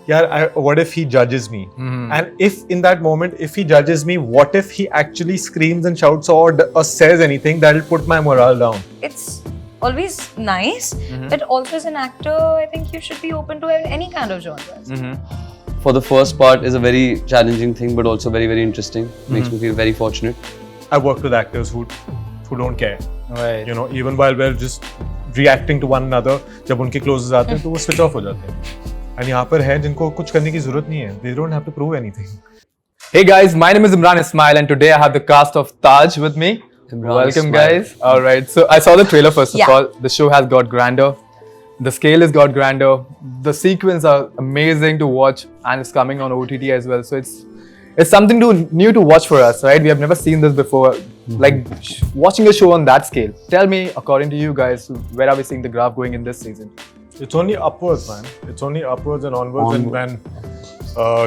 yeah, what if he judges me? And if in that moment, if he judges me, what if he actually screams and shouts or says anything that'll put my morale down? It's always nice, but also as an actor, I think you should be open to any kind of genres. For the first part is a very challenging thing, but also very, very interesting. Makes me feel very fortunate. I worked with actors who don't care. Right. You know, even while we're just reacting to one another, जब उनके closes आते हैं तो वो switch off हो जाते हैं. And यहाँ पर है जिनको कुछ करने की जरूरत नहीं है. They don't have to prove anything. Hey guys, my name is Imran Ismail and today I have the cast of Taj with me. Imran Welcome Ismail. guys. Alright, so I saw the trailer first Yeah. of all. The show has got grander. The scale has got grander. The sequences are amazing to watch and it's coming on OTT as well. So it's something new to watch for us, right? We have never seen this before. Like watching a show on that scale. Tell me, according to you guys, where are we seeing the graph going in this season? It's only upwards, man. It's only upwards and onwards and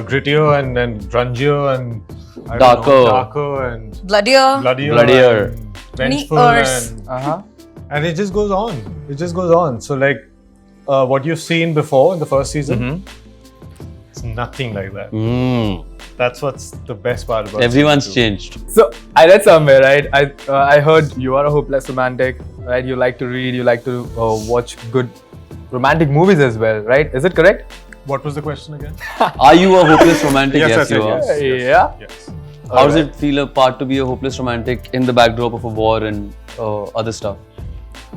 grittier and grungier and I don't know, darker and Bloodier. and vengeful Worse. and it just goes on. It just goes on. So like what you've seen before in the first season, it's nothing like that. That's what's the best part about it. Everyone's changed. So I read somewhere, right? I heard you are a hopeless romantic, right? You like to read, you like to watch good romantic movies as well, right? Is it correct? What was the question again? Are you a hopeless romantic? Yes, I yes, said you are. yes. Yeah. Yes. How does it feel apart to be a hopeless romantic in the backdrop of a war and other stuff?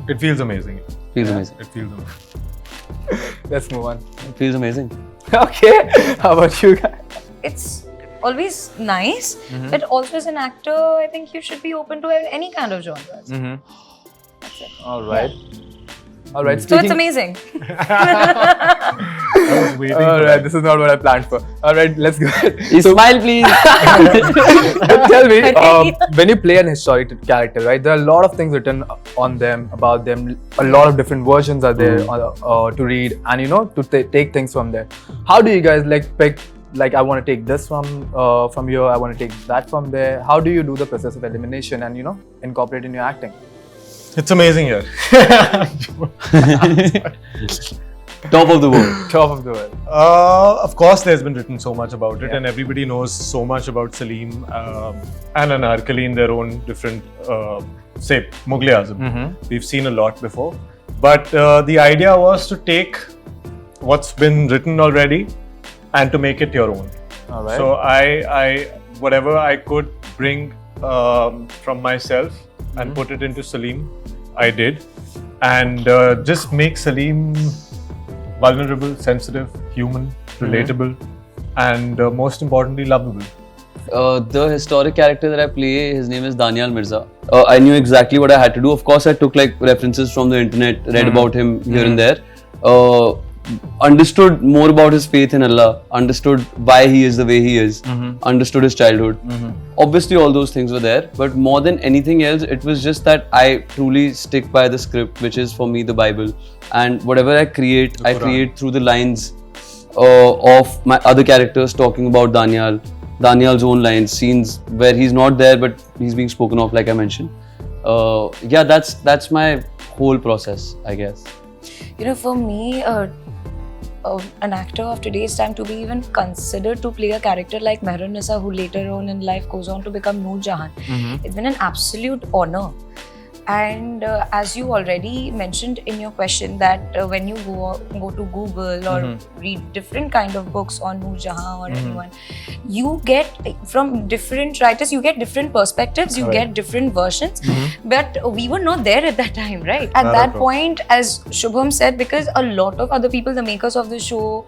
It feels amazing. Feels amazing. It feels amazing. Let's move on. It feels amazing. Okay. How about you guys? It's always nice, but also as an actor, I think you should be open to any kind of genres. That's it. All right. All right. So it's amazing. I was waiting All for right. that. This is not what I planned for. All right. Let's go. Smile, please. But tell me, when you play an historic character, right? There are a lot of things written on them, about them. A lot of different versions are there to read, and to take things from there. How do you guys pick? Like, I want to take this from here. I want to take that from there. How do you do the process of elimination and incorporate in your acting? It's amazing here. Top of the world. Top of the world. Of course, there's been written so much about it, Yeah. and everybody knows so much about Salim and Anarkali in their own different, say, Mughal-e-Azam. We've seen a lot before. But the idea was to take what's been written already and to make it your own. All right. So I whatever I could bring from myself and put it into Salim, I did. And just make Salim vulnerable, sensitive, human, relatable, and most importantly, lovable. The historic character that I play, his name is Danial Mirza. I knew exactly what I had to do. Of course, I took references from the internet, read about him here and there. Understood more about his faith in Allah, understood why he is the way he is, understood his childhood. Obviously, all those things were there, but more than anything else, it was just that I truly stick by the script, which is for me the Bible. And whatever I create through the lines of my other characters talking about Daniel's own lines, scenes where he's not there, but he's being spoken of, like I mentioned. Yeah, that's my whole process, I guess. For me, an actor of today's time to be even considered to play a character like Mehra, who later on in life goes on to become Noor Jahan, it's been an absolute honor. And as you already mentioned in your question that when you go to Google or read different kind of books on Noor Jahan or anyone, you get from different writers, you get different perspectives, you get different versions. But we were not there at that time, right? At that point, as Shubham said, because a lot of other people, the makers of the show,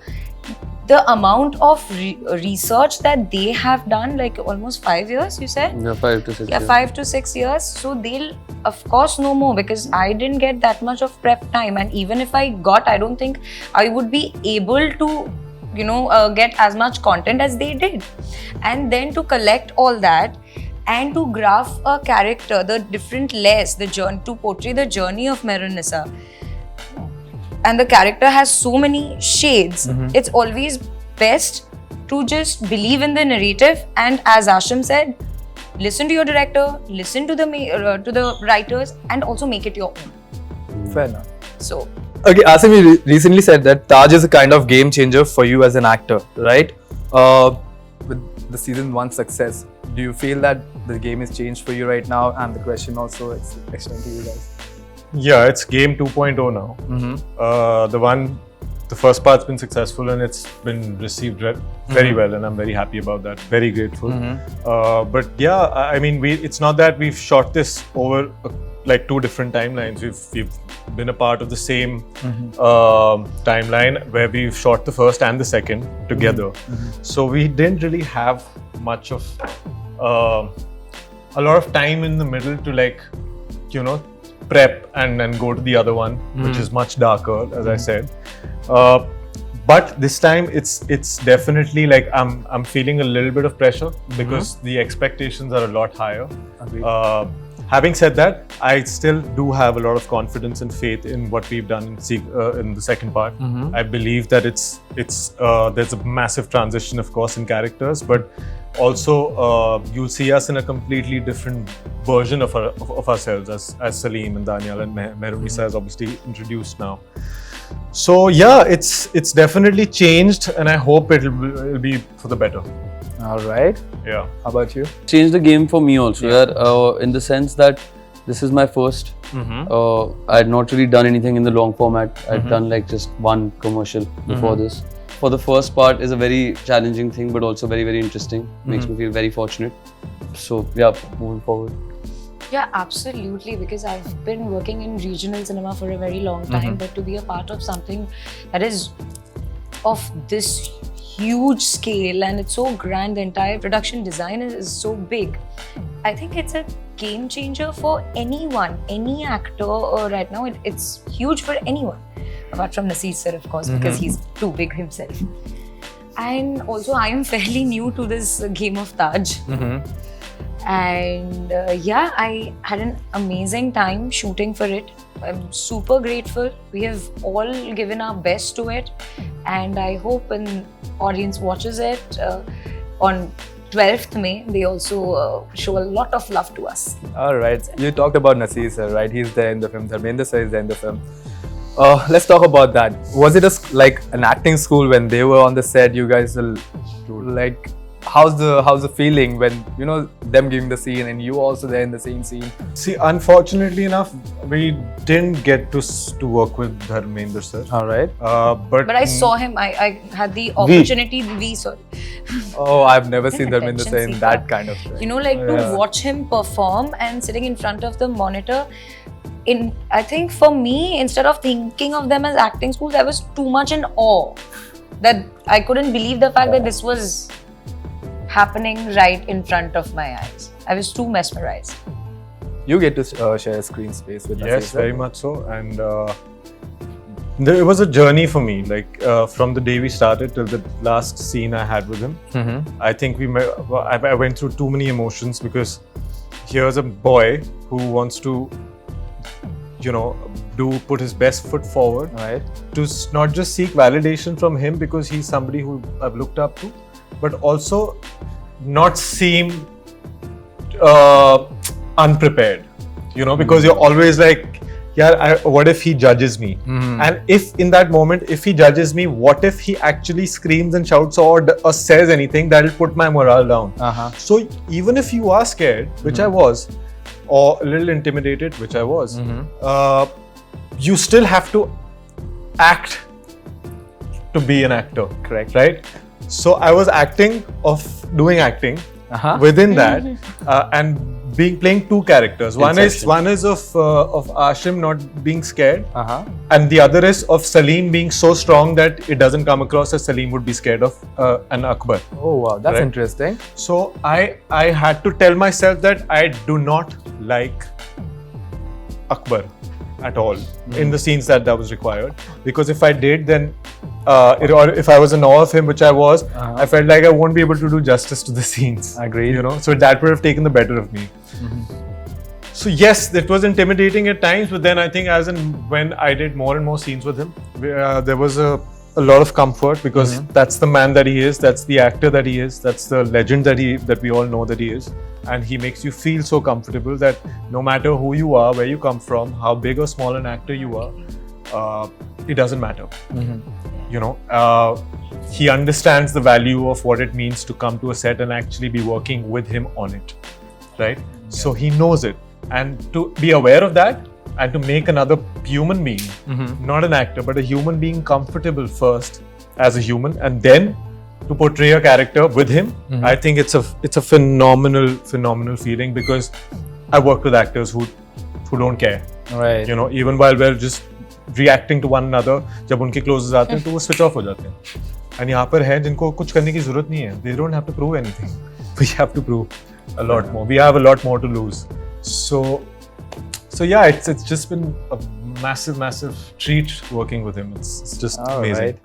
the amount of research that they have done, like almost 5 years, you said? Yeah, 5 to 6 Yeah, years. 5 to 6 years. So they'll, of course, know more because I didn't get that much of prep time. And even if I got, I don't think I would be able to, get as much content as they did. And then to collect all that and to graph a character, the different layers, the journey, to portray the journey of Mehra. And the character has so many shades. It's always best to just believe in the narrative, and as Aashim said, listen to your director, listen to the writers, and also make it your own. Fair enough. So Okay, Aashim, you recently said that Taj is a kind of game changer for you as an actor, right? With the season 1 success, do you feel that the game is changed for you right now? And the question also is extended to you guys. Yeah, it's game 2.0 now. The first part's been successful and it's been received very well, and I'm very happy about that. Very grateful. But yeah, I mean, it's not that we've shot this over like 2 different timelines. We've been a part of the same timeline where we've shot the first and the second together. So we didn't really have much of a lot of time in the middle to, like, you know, prep and then go to the other one, which is much darker, as I said. But this time it's definitely like I'm feeling a little bit of pressure because the expectations are a lot higher. Having said that, I still do have a lot of confidence and faith in what we've done in the second part. I believe that there's a massive transition, of course, in characters, but also you'll see us in a completely different version of ourselves as Salim and Daniel, and Mehra is obviously introduced now. So yeah, it's definitely changed, and I hope it'll be for the better. All right. Yeah. How about you? Changed the game for me also, in the sense that this is my first. I had not really done anything in the long format. I'd done like just one commercial before this. For the first part is a very challenging thing, but also very, very interesting. Makes me feel very fortunate. So yeah, moving forward. Yeah, absolutely, because I've been working in regional cinema for a very long time, but to be a part of something that is of this huge scale and it's so grand, the entire production design is so big. I think it's a game changer for anyone, any actor right now. It's huge for anyone, apart from Naseer sir, of course, because he's too big himself. And also, I am fairly new to this game of Taj. And yeah, I had an amazing time shooting for it. I'm super grateful. We have all given our best to it, and I hope an audience watches it on 12th May. They also show a lot of love to us. All right. You talked about Naseer sir, right? He's there in the film. Dharmendra sir is there in the film. Let's talk about that. Was it like an acting school when they were on the set? You guys were like, how's the feeling when, you know, them giving the scene and you also there in the same scene? See, unfortunately enough, we didn't get to work with Dharmendra sir. All right. But I saw him. I had the opportunity. Sorry. Oh, I've never seen Dharmendra Attention sir in seeker. that kind of way. You know, like to watch him perform and sitting in front of the monitor. I think for me, instead of thinking of them as acting schools, I was too much in awe that I couldn't believe the fact that this was happening right in front of my eyes. I was too mesmerized. You get to share screen space with Naseer yes, sir. very much so. And it was a journey for me, like from the day we started till the last scene I had with him. I think I went through too many emotions, because here's a boy who wants to, you know, put his best foot forward, Right. to not just seek validation from him because he's somebody who I've looked up to, but also not seem unprepared, you know, because you're always like, yeah, what if he judges me? And if in that moment, if he judges me, what if he actually screams and shouts or says anything that'll put my morale down? So even if you are scared, which I was, or a little intimidated, which I was, you still have to act to be an actor. Correct. Right? So I was doing acting within that, and playing two characters. One is of Aashim not being scared, and the other is of Salim being so strong that it doesn't come across as Salim would be scared of an Akbar. Oh wow, that's Right. interesting. So I had to tell myself that I do not like Akbar at all in the scenes that was required, because if I did, then or if I was in awe of him, which I was, I felt like I won't be able to do justice to the scenes. Agreed. You know, so that would have taken the better of me. So yes, it was intimidating at times, but then I think as and when I did more and more scenes with him, there was a lot of comfort, because that's the man that he is, that's the actor that he is, that's the legend that we all know that he is, and he makes you feel so comfortable that no matter who you are, where you come from, how big or small an actor you are, it doesn't matter. You know, he understands the value of what it means to come to a set and actually be working with him on it, right? So he knows it, and to be aware of that and to make another human being, not an actor, but a human being comfortable first as a human, and then to portray a character with him, I think it's a phenomenal feeling, because I worked with actors who don't care. Right. You know, even while we're just reacting to one another, जब उनके closes आते हैं तो वो switch off हो जाते हैं. And यहाँ पर हैं जिनको कुछ करने की जरूरत नहीं है. They don't have to prove anything. We have to prove a lot more. We have a lot more to lose. So yeah, it's just been a massive treat working with him. It's just amazing. Right.